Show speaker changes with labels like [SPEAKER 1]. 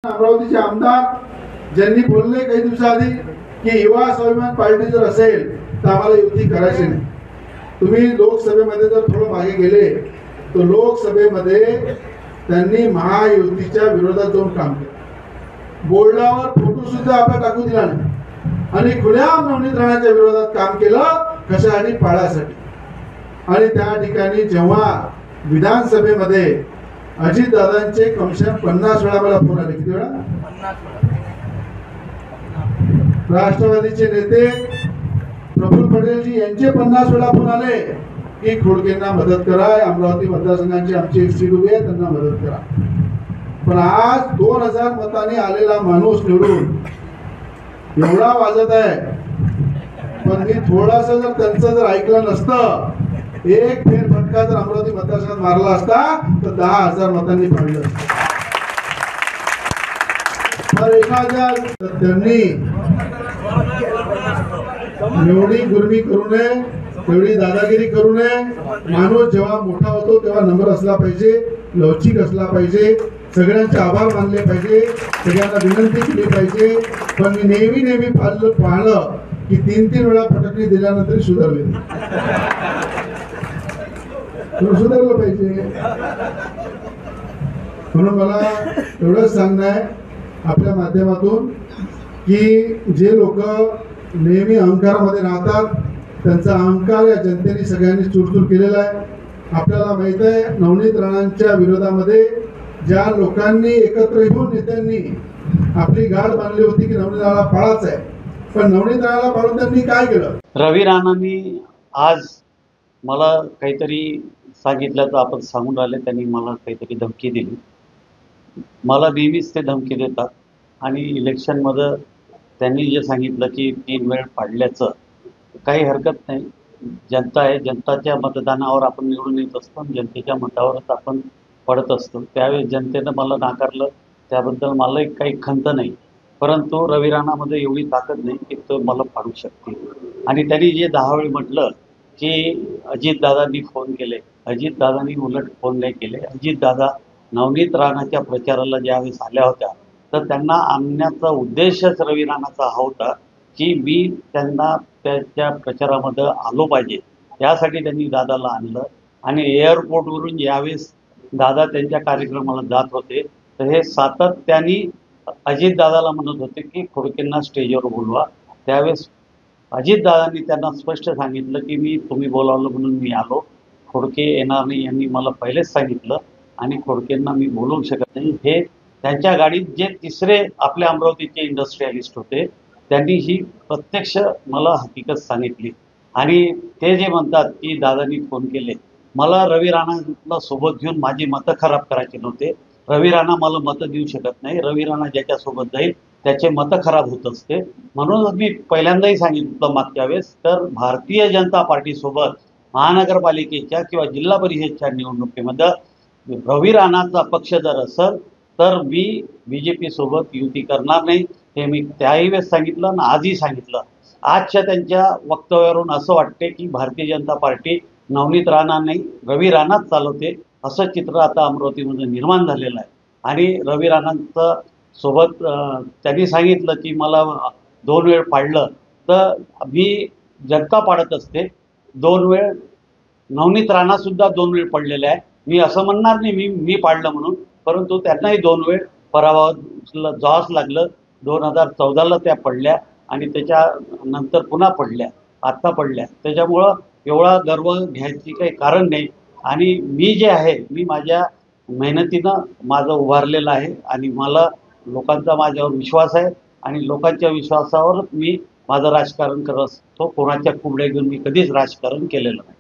[SPEAKER 1] अमरावतीचे आमदार ज्यांनी बोलले काही दिवसाआधी की युवा स्वाभिमान पार्टी जर असेल तर आम्हाला युती करायची नाही। तुम्ही लोकसभेमध्ये जर थोडं मागे गेले तर लोकसभेमध्ये त्यांनी महायुतीच्या विरोधात जाऊन काम केलं। बोर्डावर फोटो सुद्धा आपण टाकू दिला नाही आणि खुल्या नवनीत राणाच्या विरोधात काम केलं, कशासाठी? पाळासाठी। आणि त्या ठिकाणी जेव्हा विधानसभेमध्ये अजित दादांचे कमशा 50 वेळा मला फोन आले। किती वेळा?
[SPEAKER 2] 50 वेळा।
[SPEAKER 1] राष्ट्रवादीचे नेते प्रफुल्ल पटेलजी यांचे 50 वेळा फोन आले की खोडकेंना मदत करा, अमरावती मतदारसंघाची आमची एक सीट उभी आहे, त्यांना मदत करा। पण आज 2000 मतांनी आलेला माणूस निवडून एवढा वाजत आहे, पण मी थोडासा जर त्यांचं जर ऐकलं नसतं, एक फेरफटका जर अमरावती मतदारसंघात मारला असता तर 10,000 मतांनी पाडलं असतं। तर एखाद्या त्यांनी एवढी गुरमी करू नये, एवढी दादागिरी करू नये। माणूस जेव्हा मोठा होतो तेव्हा नम्र असला पाहिजे, लवचिक असला पाहिजे, सगळ्यांचे आभार मानले पाहिजे, सगळ्यांना विनंती केली पाहिजे। पण मी नेहमी पाहिलं की 3 वेळा फटकणी दिल्यानंतर सुधारले, सुधारलं पाहिजे। म्हणून मला एवढंच सांगणं आहे आपल्या माध्यमातून की जे लोक नेहमी अहंकारामध्ये राहतात त्यांचा अहंकार या जनतेने सगळ्यांनी चूरचूर केलेला आहे। आपल्याला माहित आहे नवनीत राणांच्या विरोधामध्ये ज्या लोकांनी एकत्र येऊन नेत्यांनी आपली गाठ बांधली होती की नवनीत राणाला पाळायचं आहे, पण नवनीत राणाला पाळून त्यांनी काय केलं?
[SPEAKER 2] रवी राणांनी आज मला काहीतरी सांगितलं, तर आपण सांगून राहिले, त्यांनी मला काहीतरी धमकी दिली। मला नेहमीच ते धमकी देतात आणि इलेक्शनमध्ये त्यांनी जे सांगितलं की 3 वेळ पाडल्याचं काही हरकत नाही। जनता आहे, जनताच्या मतदानावर आपण निवडून येत असतो, जनतेच्या मतावरच आपण पडत असतो। त्यावेळी जनतेनं मला नाकारलं, त्याबद्दल मला काही खंत नाही, परंतु रवी राणामध्ये एवढी ताकद नाही की तो मला पाडू शकते। आणि त्यांनी जे 10 वेळ म्हटलं की अजितदादांनी फोन केले, अजितदादांनी उलट फोन नाही केले। अजितदादा नवनीत राणाच्या प्रचाराला ज्यावेळेस आल्या होत्या तर त्यांना आणण्याचा उद्देशच रवी राणाचा हा होता की मी त्यांना त्याच्या प्रचारामध्ये आलो पाहिजे, यासाठी त्यांनी दादाला आणलं। आणि एअरपोर्टवरून यावेळेस दादा त्यांच्या कार्यक्रमाला जात होते तर हे सातत्याने अजितदादाला म्हणत होते की खोडकेंना स्टेजवर बोलवा। त्यावेळेस अजितदादांनी त्यांना स्पष्ट सांगितलं की तुम्ही बोलावलं म्हणून मी आलो, खोडके येणार नाही यांनी मला पहिलेच सांगितलं आणि खोडकेंना मी बोलवू शकत नाही। हे त्यांच्या गाडीत जे तिसरे आपल्या अमरावतीचे इंडस्ट्रियलिस्ट होते त्यांनी ही प्रत्यक्ष मला हकीकत सांगितली। आणि ते जे म्हणतात की दादांनी फोन केले, मला रवी राणाला सोबत घेऊन माझी मतं खराब करायचे नव्हते। रवी राणा मला मतं देऊ शकत नाही, रवी राणा ज्याच्यासोबत जाईल त्याचे मतं खराब होत असते। म्हणून मी पहिल्यांदाही सांगितलं मागच्या वेळेस, तर भारतीय जनता पार्टीसोबत महानगरपालिकेच्या किंवा जिल्हा परिषदच्या निवडणुकीमध्ये रवी राणाचा पक्ष जर असेल तर मी BJP सोबत युती करणार नाही। हे मी त्याही वेळेस सांगितलं आणि आजही सांगितलं। आजच्या त्यांच्या वक्तव्यावरून असं वाटते की भारतीय जनता पार्टी नवनीत राणा नाही रवी राणाच चालवते, असं चित्र आता अमरावतीमध्ये निर्माण झालेलं आहे। आणि रवी राणांचं सोबत त्यांनी सांगितलं की मला 2 वेळ पाडलं तर मी जनता पाडत असते, 2 वेळ नवनीत राणासुद्धा 2 वेळ पडलेले आहे। मी असं म्हणणार नाही मी पाडलं म्हणून, परंतु त्यांनाही 2 वेळ पराभवाला जावंच लागलं। 2014ला त्या पडल्या आणि त्याच्यानंतर पुन्हा पडल्या, आत्ता पडल्या। त्याच्यामुळं एवढा गर्व घ्यायची काही कारण नाही। आणि मी जे आहे मी माझ्या मेहनतीनं माझं उभारलेलं आहे आणि मला लोकांचा माझ्यावर विश्वास आहे आणि लोकांच्या विश्वासावर मी माझं राजकारण करत असतो। कोणाच्या कुबड्या घेऊन मी कधीच राजकारण केलेलं नाही।